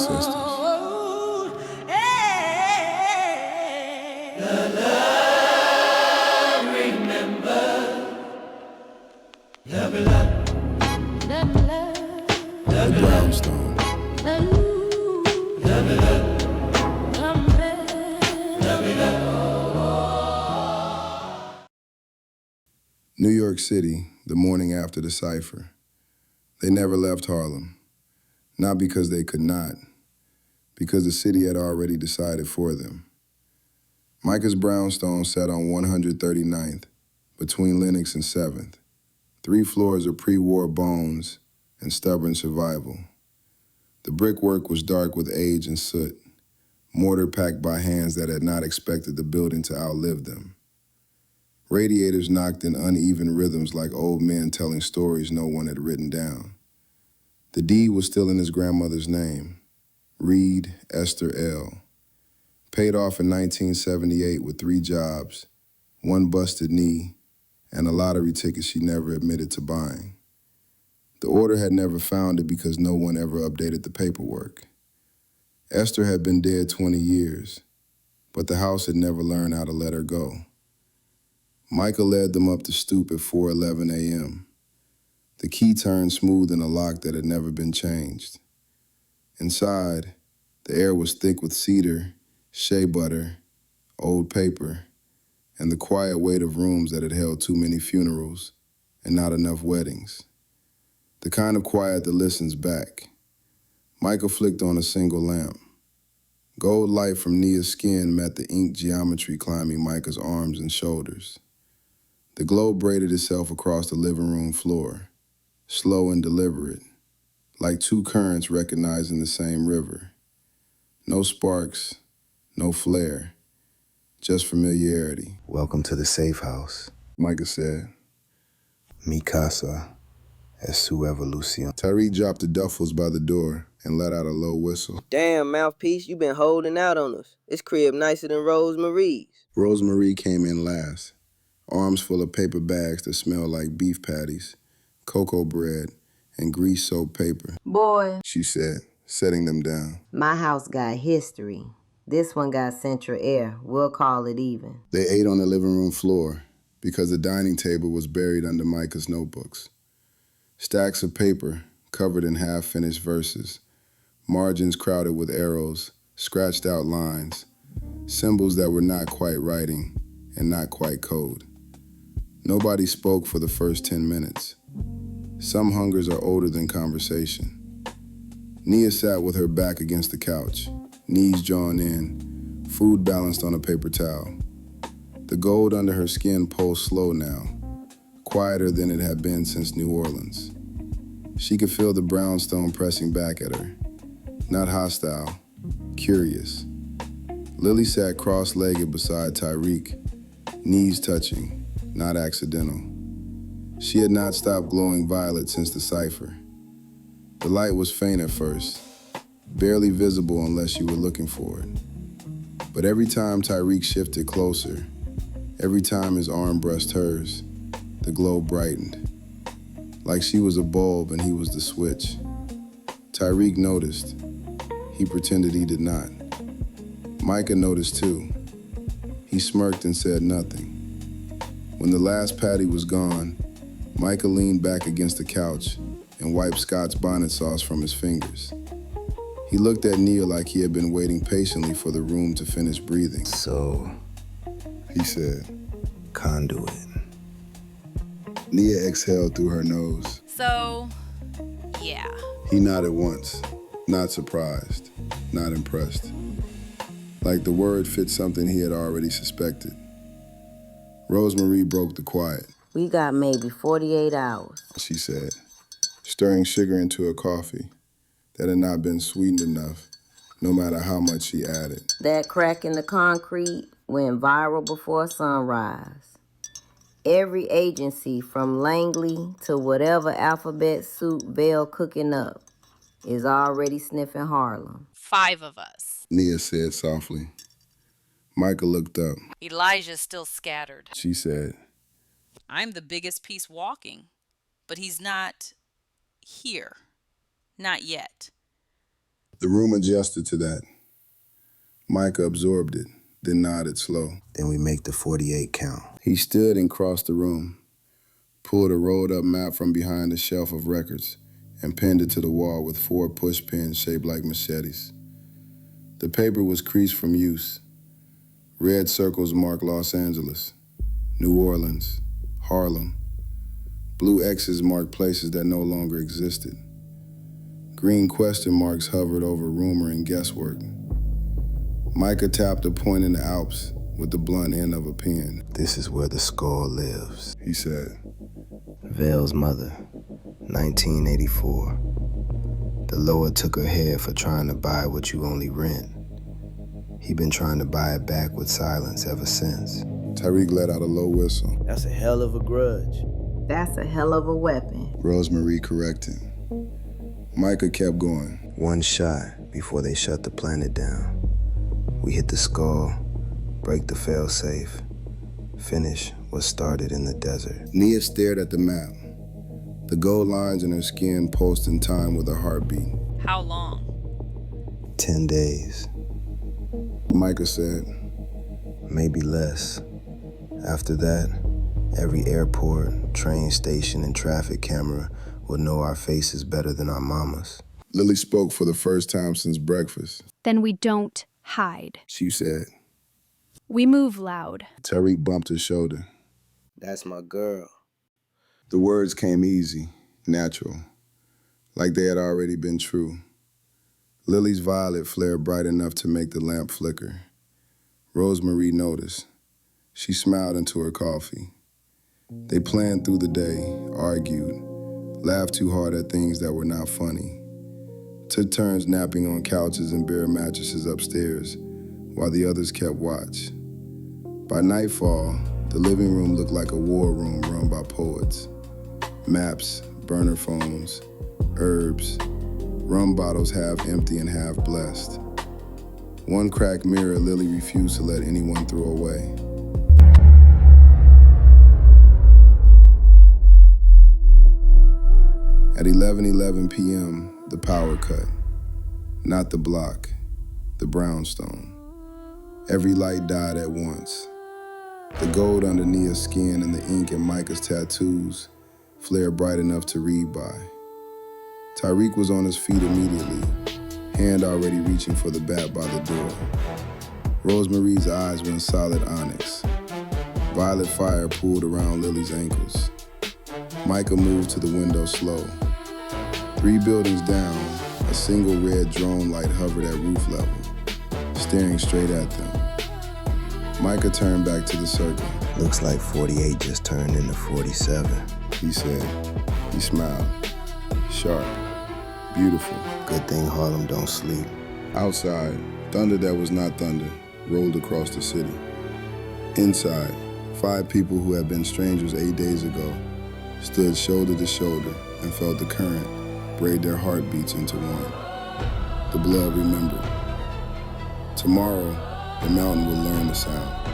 ancestors. The Brownstone. New York City, the morning after the cipher. They never left Harlem. Not because they could not, because the city had already decided for them. Micah's Brownstone sat on 139th, between Lenox and 7th. 3 floors of pre-war bones and stubborn survival. The brickwork was dark with age and soot, mortar packed by hands that had not expected the building to outlive them. Radiators knocked in uneven rhythms like old men telling stories no one had written down. The deed was still in his grandmother's name, Reed Esther L. Paid off in 1978 with 3 jobs, 1 busted knee, and a lottery ticket she never admitted to buying. The order had never found it because no one ever updated the paperwork. Esther had been dead 20 years, but the house had never learned how to let her go. Micah led them up the stoop at 4:11 a.m. The key turned smooth in a lock that had never been changed. Inside, the air was thick with cedar, shea butter, old paper, and the quiet weight of rooms that had held too many funerals and not enough weddings. The kind of quiet that listens back. Micah flicked on a single lamp. Gold light from Nia's skin met the ink geometry climbing Micah's arms and shoulders. The glow braided itself across the living room floor, slow and deliberate, like 2 currents recognizing the same river. No sparks, no flare, just familiarity. Welcome to the Safehouse, Micah said. Mi casa es su evolución. Tariq dropped the duffels by the door and let out a low whistle. Damn, Mouthpiece, you been holding out on us. This crib nicer than Rosemary's. Rosemary came in last, arms full of paper bags that smelled like beef patties, cocoa bread, and grease-soaked paper. Boy, She said, setting them down. my house got history. This one got central air. We'll call it even. They ate on the living room floor because the dining table was buried under Micah's notebooks. Stacks of paper covered in half-finished verses, margins crowded with arrows, scratched out lines, symbols that were not quite writing and not quite code. Nobody spoke for the first 10 minutes. Some hungers are older than conversation. Nia sat with her back against the couch, knees drawn in, food balanced on a paper towel. The gold under her skin pulsed slow now, quieter than it had been since New Orleans. She could feel the brownstone pressing back at her, not hostile, curious. Lily sat cross-legged beside Tariq, knees touching, not accidental. She had not stopped glowing violet since the cipher. The light was faint at first, barely visible unless you were looking for it. But every time Tariq shifted closer, every time his arm brushed hers, the glow brightened. Like she was a bulb and he was the switch. Tariq noticed. He pretended he did not. Micah noticed too. He smirked and said nothing. When the last patty was gone, Micah leaned back against the couch and wiped Scott's bonnet sauce from his fingers. He looked at Nia like he had been waiting patiently for the room to finish breathing. So, He said. Conduit. Nia exhaled through her nose. So, yeah. He nodded once, not surprised, not impressed. Like the word fit something he had already suspected. Rosemary broke the quiet. We got maybe 48 hours. She said, stirring sugar into a coffee that had not been sweetened enough, no matter how much she added. That crack in the concrete went viral before sunrise. Every agency from Langley to whatever alphabet soup Bell cooking up is already sniffing Harlem. 5 of us. Nia said softly. Micah looked up. Elijah's still scattered. She said, I'm the biggest piece walking, but he's not here. Not yet. The room adjusted to that. Micah absorbed it, then nodded slow. Then we make the 48 count. He stood and crossed the room, pulled a rolled-up map from behind a shelf of records, and pinned it to the wall with 4 push pins shaped like machetes. The paper was creased from use. Red circles marked Los Angeles, New Orleans, Harlem. Blue X's marked places that no longer existed. Green question marks hovered over rumor and guesswork. Micah tapped a point in the Alps with the blunt end of a pen. This is where the skull lives, He said. Vale's mother, 1984. The Loa took her head for trying to buy what you only rent. He been trying to buy it back with silence ever since. Tariq let out a low whistle. That's a hell of a grudge. That's a hell of a weapon. Rosemary corrected. Micah kept going. One shot before they shut the planet down. We hit the skull, break the failsafe, finish what started in the desert. Nia stared at the map. The gold lines in her skin pulsed in time with her heartbeat. How long? 10 days, Micah said. maybe less. After that, every airport, train station, and traffic camera will know our faces better than our mamas. Lily spoke for the first time since breakfast. Then we don't hide. She said. We move loud. Tariq bumped his shoulder. That's my girl. The words came easy, natural, like they had already been true. Lily's violet flared bright enough to make the lamp flicker. Rosemary noticed. She smiled into her coffee. They planned through the day, argued, laughed too hard at things that were not funny. Took turns napping on couches and bare mattresses upstairs, while the others kept watch. By nightfall, the living room looked like a war room run by poets. Maps, burner phones, herbs, rum bottles half empty and half blessed. One cracked mirror Lily refused to let anyone throw away. At 11:11 p.m., the power cut. Not the block, the brownstone. Every light died at once. The gold under Nia's skin and the ink in Micah's tattoos flared bright enough to read by. Tariq was on his feet immediately, hand already reaching for the bat by the door. Rosemary's eyes went solid onyx. Violet fire pooled around Lily's ankles. Micah moved to the window slow. 3 buildings down, a single red drone light hovered at roof level, staring straight at them. Micah turned back to the circle. Looks like 48 just turned into 47. He said. He smiled. Sharp. Beautiful. Good thing Harlem don't sleep. Outside, thunder that was not thunder rolled across the city. Inside, 5 people who had been strangers 8 days ago stood shoulder to shoulder and felt the current braid their heartbeats into one. The blood remembered. Tomorrow, the mountain will learn the sound.